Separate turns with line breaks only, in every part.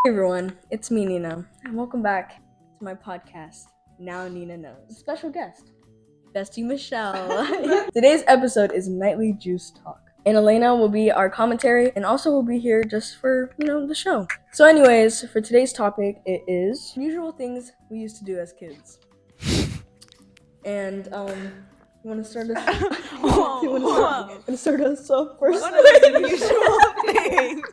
Hey everyone, it's me, Ninah, and welcome back to my podcast, Now Ninah Knows. Special guest, Bestie Michelle. Today's episode is Nightly Juice Talk, and Elena will be our commentary, and also will be here just for, the show. So anyways, for today's topic, it is unusual things we used to do as kids. And, you want to start us? You want to start us off first?
What are the unusual things?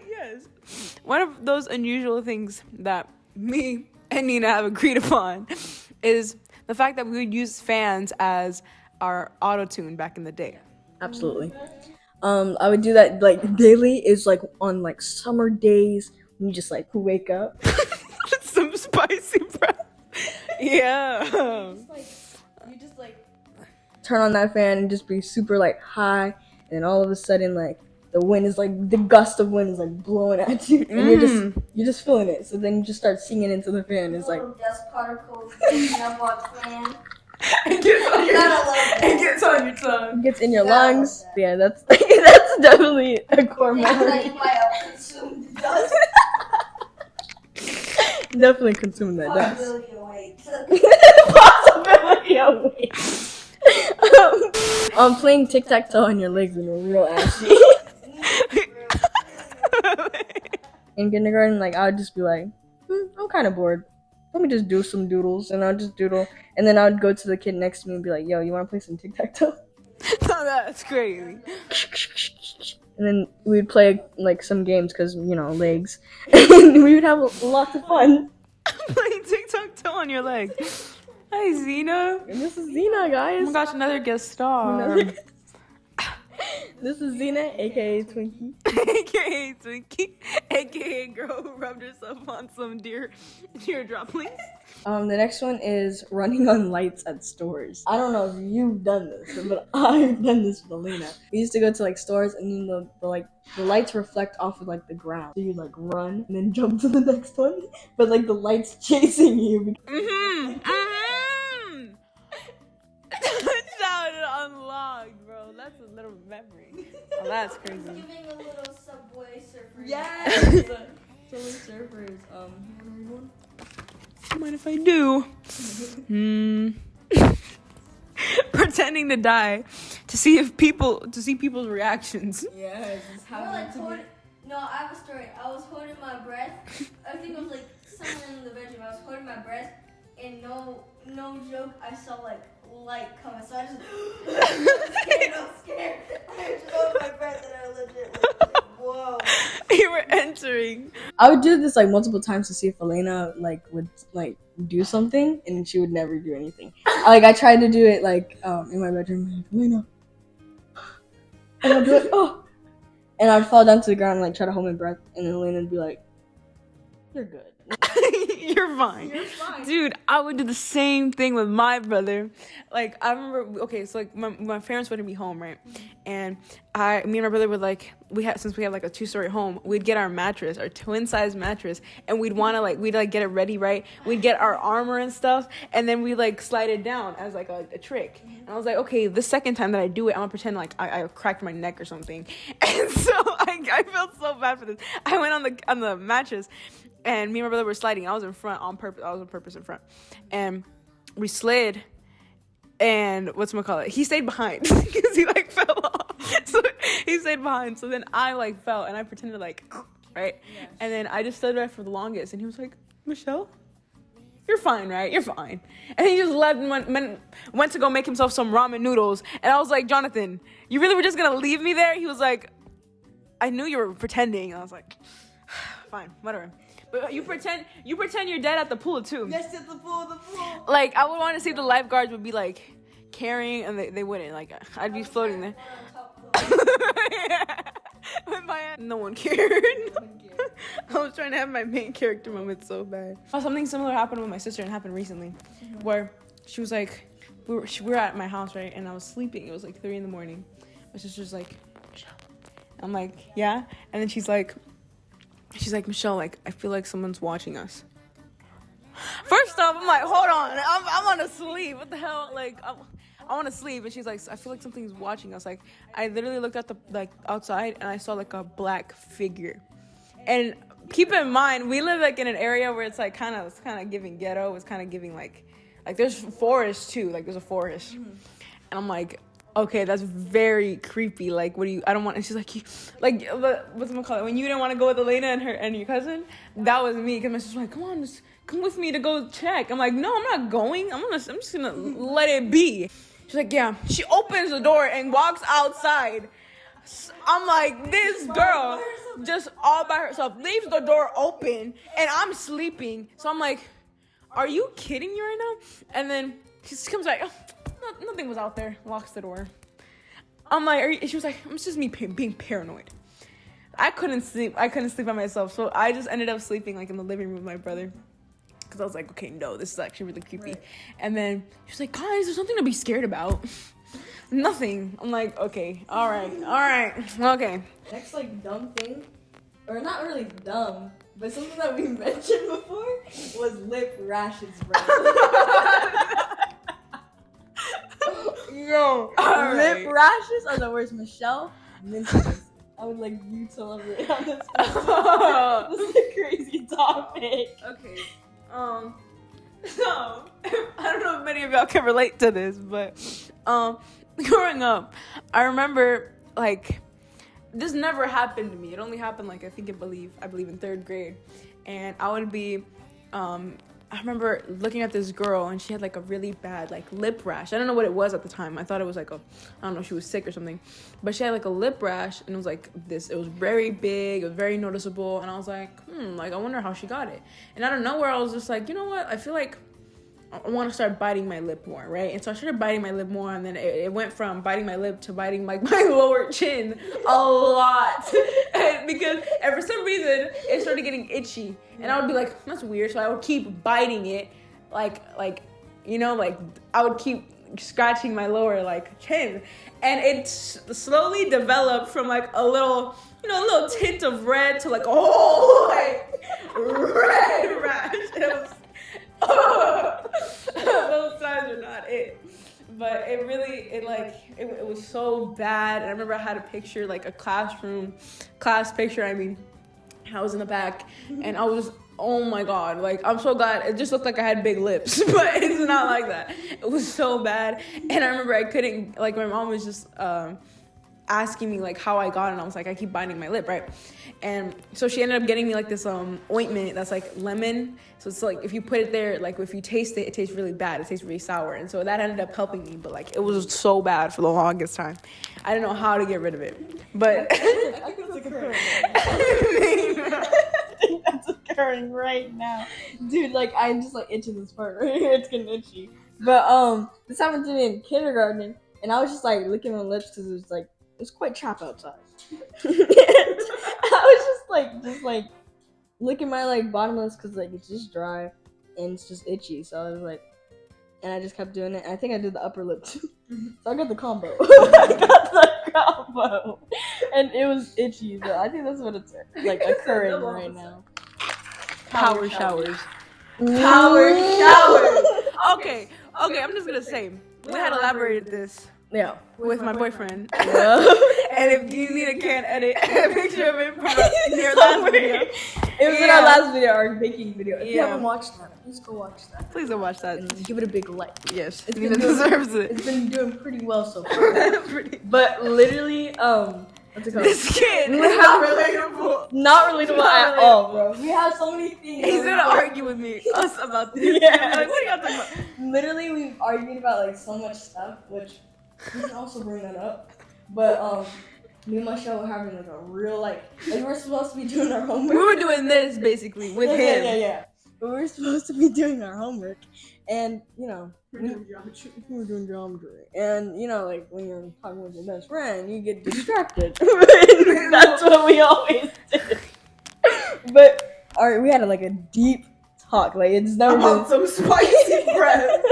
Yes. One of those unusual things that me and Ninah have agreed upon is the fact that we would use fans as our autotune back in the day.
Absolutely. I would do that daily. Is on summer days when you just wake up.
Some spicy breath. Yeah.
You just turn on that fan and just be super high, and then all of a sudden the wind is the gust of wind is blowing at you, and you're just feeling it. So then you just start singing into the fan. It's
dust particles getting up on fan.
It gets on your tongue.
It gets in your lungs. Yeah, that's that's definitely a core memory. Definitely consuming that dust. Possibility of weight. Playing tic-tac-toe on your legs when you're real ashy. In kindergarten, I would just be I'm kind of bored. Let me just do some doodles, and I'll just doodle, and then I would go to the kid next to me and be like, "Yo, you want to play some tic-tac-toe?"
No, that's crazy.
And then we'd play some games because legs, and we would have lots of fun.
Playing tic-tac-toe on your leg. Hi, Zena.
And this is Zena, guys.
Oh my gosh, another guest star.
This is Zena, aka Twinkie.
AKA Twinkie. AKA girl who rubbed herself on some deer droplings.
The next one is running on lights at stores. I don't know if you've done this, but I've done this with Elena. We used to go to stores, and then the lights reflect off of the ground. So you run and then jump to the next one, but the light's chasing you.
Shout unlocked, bro. That's a little memory. Oh, that's crazy.
Giving a little Subway Surfer.
Yes. Subway Surfers. You wanna read one?
Don't mind if I do. Pretending to die to see people's reactions.
Yes.
No, I have a story. I was holding my breath. I think it was somewhere in the bedroom. I was holding my breath, and no joke, I saw light coming. So I just scared. I just held my breath, and I legit whoa.
You were entering.
I would do this multiple times to see if Elena would do something, and she would never do anything. I tried to do it in my bedroom, Elena, and I'd be and I'd fall down to the ground and try to hold my breath, and then Elena would be like, "You're good."
You're fine. Dude, I would do the same thing with my brother. I remember, okay, so my parents wouldn't be home, right? And me and my brother would since we had a 2-story home, we'd get our mattress, our twin size mattress, and we'd want to we'd get it ready, right? We'd get our armor and stuff, and then we'd slide it down as a trick. And I was like, okay, the second time that I do it, I'm gonna pretend I cracked my neck or something. And so I felt so bad for this. I went on the mattress, and me and my brother were sliding. I was in front on purpose. I was on purpose in front. And we slid. And whatchamacallit? He stayed behind because he fell off. So he stayed behind. So then I fell, and I pretended right? Yes. And then I just stood there for the longest. And he was like, Michelle, you're fine, right? You're fine. And he just left and went to go make himself some ramen noodles. And I was like, Jonathan, you really were just going to leave me there? He was like, I knew you were pretending. And I was like, fine, whatever. But you pretend you're dead at the pool too.
Yes, at the pool.
I would want to see if the lifeguards would be carrying, and they wouldn't. I'd be floating there. Yeah. No one cared. I was trying to have my main character moment so bad. Something similar happened with my sister, and happened recently, where she was we were at my house, right, and I was sleeping. It was 3 a.m. My sister's like, Michelle. I'm like, yeah, and then she's like, Michelle, I feel like someone's watching us. First off, I'm like, hold on, I want to sleep. What the hell? Like, I want to sleep. And she's like, I feel like something's watching us. Like, I literally looked at the outside and I saw like a black figure. And keep in mind, we live like in an area where it's like kind of giving ghetto. It's kind of giving like there's forest too. Like there's a forest, and I'm like, okay, that's very creepy. Like, I don't want. And she's like, what's it called? When you didn't want to go with Elena and your cousin, that was me. Because my sister's like, come on, just come with me to go check. I'm like, no, I'm not going. I'm just gonna let it be. She's like, yeah. She opens the door and walks outside. I'm like, this girl just all by herself leaves the door open and I'm sleeping. So I'm like, are you kidding me right now? And then she comes like, oh, nothing was out there. Locks the door. I'm like, she was like, it's just me being paranoid. I couldn't sleep by myself. So I just ended up sleeping like in the living room with my brother. Because I was like, okay, no, this is actually really creepy. Right. And then she was like, guys, there's something to be scared about. Nothing. I'm like, okay, all right, okay.
Next, like, dumb thing, or not really dumb, but something that we mentioned before was lip rashes, bro.
Yo,
lip rashes are the worst. Michelle mentioned this. I would like you to elaborate on this. This is a crazy topic.
Okay. So I don't know if many of y'all can relate to this, but growing up, I remember like this never happened to me. It only happened like I believe in 3rd grade, and I would be I remember looking at this girl and she had like a really bad like lip rash. I don't know what it was at the time. I thought it was like I don't know, she was sick or something, but she had like a lip rash and it was like this. It was very big, it was very noticeable, and I was like, like I wonder how she got it. And out of nowhere, I was just like, you know what? I feel like I want to start biting my lip more, right? And so I started biting my lip more, and then it went from biting my lip to biting like my lower chin a lot. Because and for some reason it started getting itchy, and I would be like, that's weird. So I would keep biting it, like I would keep scratching my lower like chin, and it slowly developed from like a little tint of red to like a whole like red rash. It was those signs are not it, but it was so bad. And I remember I had a picture, like a class picture. I was in the back, and I was, oh my god, like I'm so glad. It just looked like I had big lips, but it's not like that. It was so bad. And I remember I couldn't, like, my mom was just asking me like how I got it, and I was like, I keep biting my lip, right? And so she ended up getting me like this ointment that's like lemon. So it's like if you put it there, like if you taste it, it tastes really bad. It tastes really sour. And so that ended up helping me, but like it was so bad for the longest time. I didn't know how to get rid of it. But
I think that's occurring. I think that's occurring right now. Dude, like I'm just like itching this part right here. It's getting itchy. But this happened to me in kindergarten, and I was just like licking my lips because it was quite chap outside. I was just like licking my like bottom lips because like it's just dry and it's just itchy. So I was like, and I just kept doing it. And I think I did the upper lip too. So I got the combo. And it was itchy. So I think that's what it's like occurring right now.
Power showers.
Power showers.
Okay, I'm just gonna say we had elaborated this.
Yeah.
With my boyfriend.
Yeah.
And if Ninah can't edit a picture of him from your last video.
It was in our last video, our baking video. If you haven't watched that, please go watch that.
Please go watch that.
And give it a big like.
Yes.
Ninah
deserves it.
It's been doing pretty well so far. But literally, what's it called?
This kid.
Not relatable at all, bro. We have so many things.
He's gonna argue with us about this.
Yeah.
Like, what are y'all talking about?
Literally, we've argued about like so much stuff, which we can also bring that up. But me and Michelle were having like a real like we were supposed to be doing our homework.
We were doing this basically with him.
Yeah. But we were supposed to be doing our homework, and we were doing geometry. And like when you're talking with your best friend, you get distracted. That's what we always did. But alright, we had like a deep talk. Like it's never been
some spicy bread.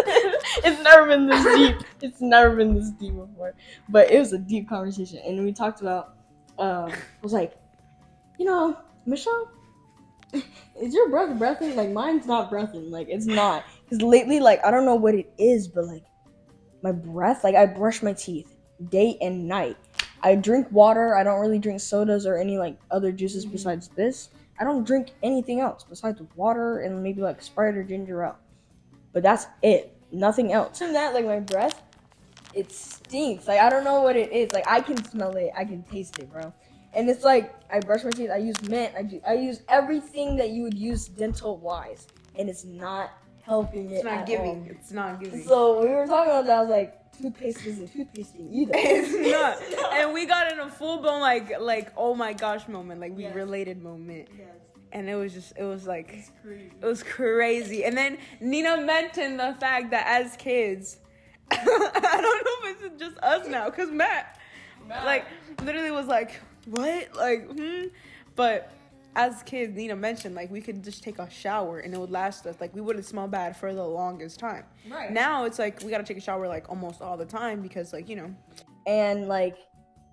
It's never been this deep. It's never been this deep before. But it was a deep conversation, and we talked about. I was like, Michelle, Is your breath breathing? Like, mine's not breathing. Like, it's not. Because lately, like, I don't know what it is, but, like, my breath, like, I brush my teeth day and night. I drink water. I don't really drink sodas or any, like, other juices besides this. I don't drink anything else besides water and maybe, like, Sprite or ginger ale. But that's it. Nothing else. And that, like, my breath, it stinks. Like, I don't know what it is. Like, I can smell it. I can taste it, bro. And it's like, I brush my teeth, I use mint, I use everything that you would use dental-wise. And it's not helping it at all.
It's not giving.
So, we were talking about that, I was like, toothpaste isn't toothpasting either.
It's not. And we got in a full-blown, like, oh my gosh moment. Like, we related moment. Yes. And it was crazy. And then Nina mentioned the fact that as kids, I don't know if it's just us now, because Matt, like, literally was like, what? Like, But as kids, Nina mentioned, like, we could just take a shower and it would last us. Like, we wouldn't smell bad for the longest time. Right. Now, it's like, we got to take a shower, like, almost all the time because, like, you know.
And, like,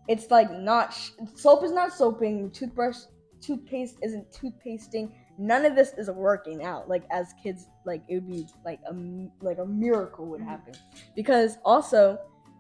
it's, like, not... soap is not soaping. Toothpaste isn't toothpasting. None of this is working out. Like, as kids, like, it would be, like a miracle would happen. Because, also,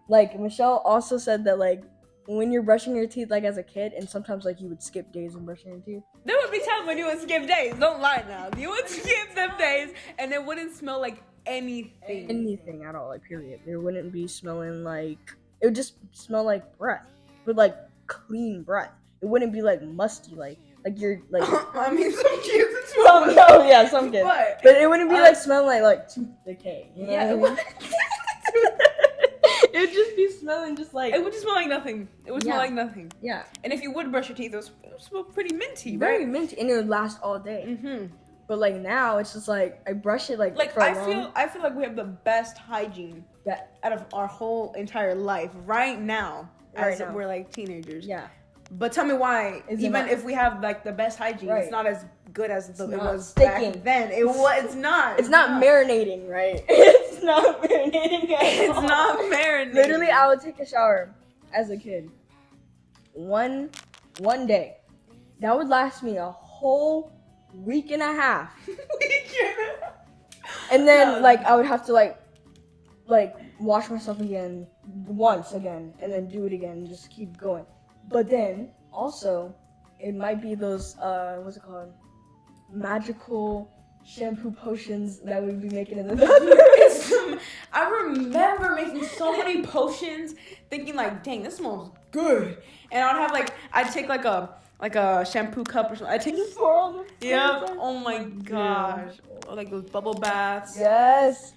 like, Michelle also said that, like, when you're brushing your teeth, like, as a kid, and sometimes, like, you would skip days in brushing your teeth.
There would be times when you would skip days. Don't lie now. You would skip them days, and it wouldn't smell like anything.
Anything at all, like, period. There wouldn't be smelling like... It would just smell like breath. But, like, clean breath. It wouldn't be, like, musty, like you're, like...
I mean, some kids smell
some kids. But it wouldn't be, like, smelling like tooth decay. You know what I mean? It would just be smelling just like...
It would just smell like nothing. It would smell like nothing.
Yeah.
And if you would brush your teeth, it would smell pretty minty,
Very minty. And it would last all day. Mm-hmm. But, like, now, it's just, like, I brush it, like for
I feel like we have the best hygiene out of our whole entire life right now. We're, like, teenagers.
Yeah.
But tell me why, if we have, like, the best hygiene, it's not as good as it was
sticking.
Back then. It's not.
It's not marinating, right? It's not marinating at all.
It's not marinating.
Literally, I would take a shower as a kid. One day. That would last me a whole week and a half. And then, like, I would have to, like wash myself again, once again, and then do it again, and just keep going. But then, also, it might be those, what's it called? Magical shampoo potions that we'd be making in the bathroom.
I remember making so many potions, thinking, like, dang, this smells good. And I'd take, like a shampoo cup or something. I'd take it for all the oh my gosh. Or, like, those bubble baths.
Yes.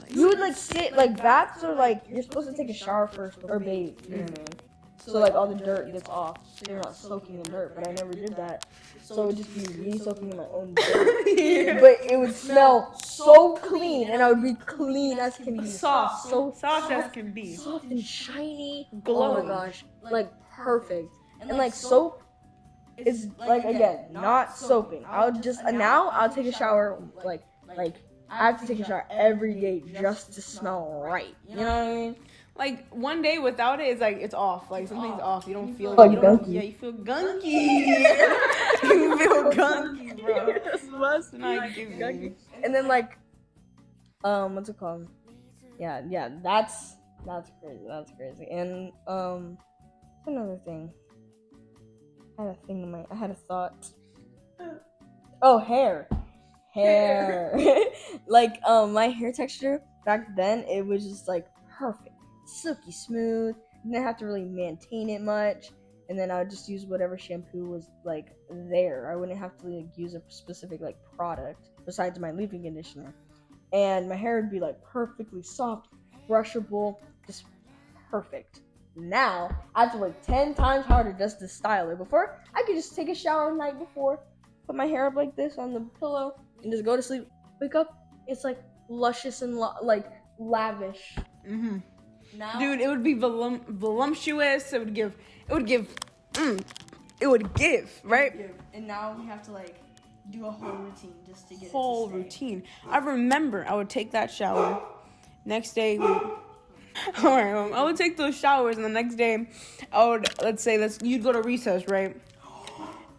You would, like, sit, like, baths are, like, you're supposed to take a shower first or bathe. You know what I mean? So, like, all the dirt gets off. So you're not soaking in dirt. But I never did that. So it would just be me soaking in my own dirt. But it would smell so clean. And I would be clean as can be.
Soft.
So
soft as can be.
Soft and shiny.
Glowing.
Oh my gosh. Like, perfect. And, like, soap is, like, again, not soaping. Now I'll take a shower, like, I have to take a shower every day just to smell right. You know what I mean?
Like, one day without it, it's like, it's off. Like, something's off. You don't feel...
Like, gunky.
Yeah, you feel gunky. You feel gunky, bro. Must not give gunky.
And then, like, what's it called? Yeah, that's crazy. And, another thing. I had a thought. Oh, hair. Like, my hair texture back then, it was just, like, perfect. Silky smooth. Didn't have to really maintain it much. And then I would just use whatever shampoo was, like, there. I wouldn't have to, like, use a specific, like, product besides my leave-in conditioner. And my hair would be, like, perfectly soft, brushable, just perfect. Now, I have to work 10 times harder just to style it. Before, I could just take a shower the night before, put my hair up like this on the pillow, and just go to sleep. Wake up, it's, like, luscious and, like, lavish.
Mm-hmm. Now, dude, it would be voluptuous. It would give, right?
And now we have to, like, do a whole routine just to get
whole routine. I remember I would take that shower. Next day, I would take those showers, and the next day, you'd go to recess, right?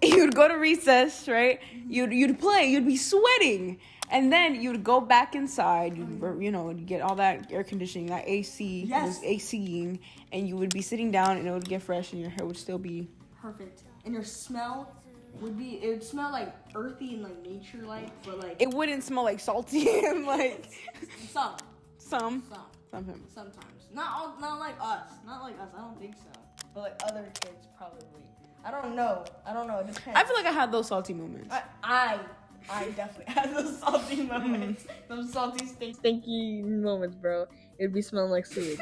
you'd go to recess, right? You'd play, you'd be sweating. And then you'd go back inside, you'd get all that air conditioning, that AC,
Yes.
ACing, and you would be sitting down and it would get fresh and your hair would still be
perfect. And your smell it would smell like earthy and like nature-like, but like...
It wouldn't smell like salty and like... Sometimes.
Not like us. Not like us, I don't think so. But like other kids probably. I don't know, it depends.
I feel like I had those salty moments.
I definitely had those salty moments. Those salty, stinky moments, bro. It'd be smelling like sewage.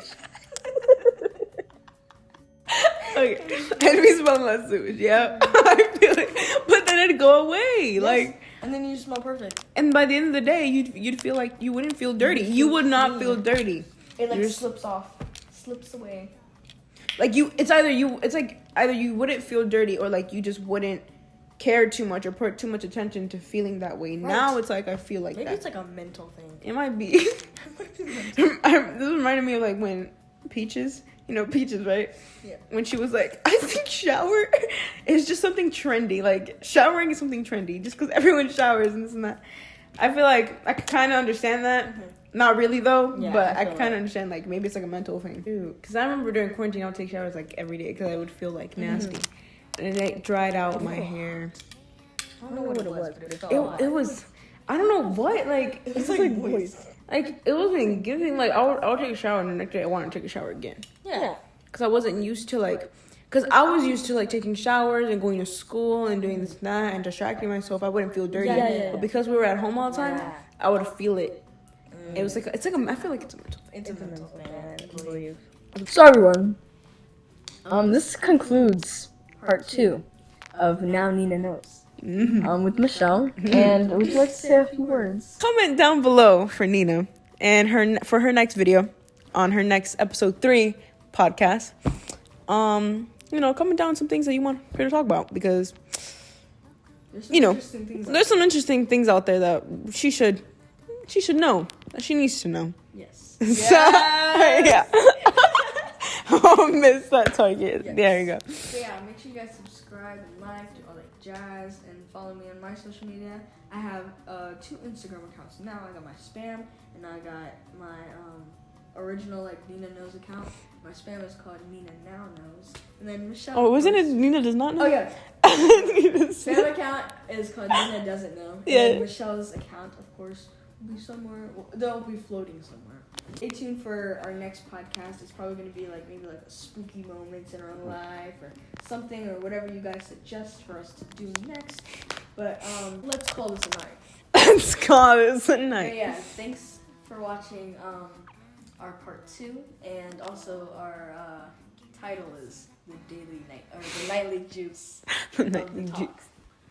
Okay, it'd be smelling like sewage, yeah. I feel like, but then it'd go away,
yes.
like...
And then you smell perfect.
And by the end of the day, you'd feel like you wouldn't feel dirty. You would not feel dirty.
It like slips away.
Like either you wouldn't feel dirty or like you just wouldn't care too much or put too much attention to feeling that way. Right. Now it's like I feel like
maybe
that.
It's like a mental thing.
It might be. This reminded me of like when Peaches, right? Yeah. When she was like, I think shower is just something trendy. Like showering is something trendy just because everyone showers and this and that. I feel like I could kind of understand that. Mm-hmm. Not really though, yeah, but I kind of understand like maybe it's like a mental thing too. Because I remember during quarantine I would take showers like every day because I would feel like nasty, and it dried out my hair.
I don't know what it was, but it felt
it was. I don't know what like.
It's like moist.
Like it wasn't giving. Like I would take a shower and the next day I wanted to take a shower again.
Yeah.
Because I wasn't used to like. Because I was used to like taking showers and going to school and doing this and that and distracting myself. I wouldn't feel dirty.
Yeah.
But because we were at home all the time, I would feel it. It was like I feel like it's a mental thing.
It's a mental thing, I believe. So everyone, this concludes part 2 of Now Ninah Knows.
Mm-hmm.
With Michelle, and would you like to say a few words?
Comment down below for Ninah and for her next video on her next episode 3 podcast. Comment down some things that you want her to talk about because there's some interesting things out there that she should know. That she needs to know.
Yes.
Yeah. Oh, miss that target. Yes. There you go.
So yeah, make sure you guys subscribe and like, do all that jazz, and follow me on my social media. I have 2 Instagram accounts now. I got my spam, and I got my original like Ninah Knows account. My spam is called Ninahknows, and then Michelle.
Oh, wasn't it Ninah Does Not Know?
Oh yeah. Spam account is called Ninah Doesn't Know.
Yeah.
And Michelle's account, of course, will be somewhere. They'll be floating somewhere. Stay tuned for our next podcast. It's probably going to be like maybe like a spooky moments in our life or something or whatever you guys suggest for us to do next. But let's call this a night.
Let's call this a night.
But yeah, thanks for watching our part 2, and also our title is the nightly juice.
The nightly juice.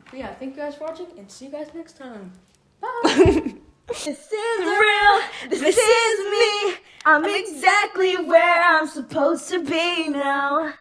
But yeah, thank you guys for watching, and see you guys next time. Bye. This is real. This is me. I'm exactly where I'm supposed to be now.